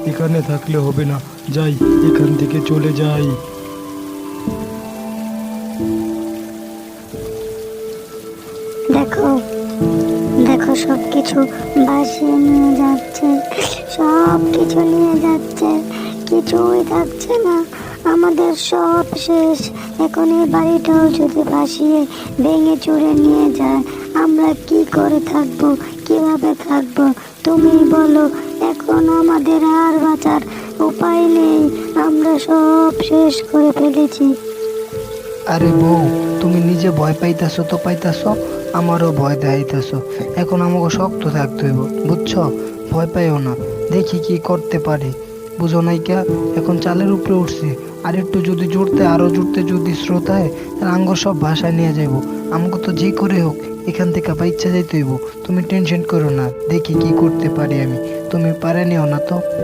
এখানে থাকলে হবে না, যাই, এখান থেকে চলে যাই। দেখো, দেখো, সবকিছু ভাসিয়ে নিয়ে যাচ্ছে, সব কিছু নিয়ে যাচ্ছে, কিছুই থাকছে না। আমাদের সব শেষ। এখন এই বাড়িটাও যদি ভাসিয়ে ভেঙে চুরে নিয়ে যায়, আমরা কি করে থাকবো, কিভাবে থাকবো? তুমি বলো। এখন আমাদের আর বাঁচার উপায় নেই, আমরা সব শেষ করে ফেলেছি। আরে বউ, তুমি নিজে ভয় পাইতাছো তো পাইতাছো, আমারও ভয় দেখাইতাছো। এখন আমাকে শক্ত থাকতে হইব, বুঝছো? ভয় পাইও না, দেখি কি করতে পারি। বুঝো নাই কে? এখন চালের উপরে উঠছি, আর একটু যদি জুড়তে আরো জুড়তে যদি স্রোত হয়, তাহলে আঙ্গুর সব ভাষায় নিয়ে যাইব। আমাকে তো যে করে হোক এখান থেকে বাইচ্চা যাইতে হইব। তুমি টেনশন করো না, দেখি কি করতে পারি আমি। তুমি পারে নিও না তো।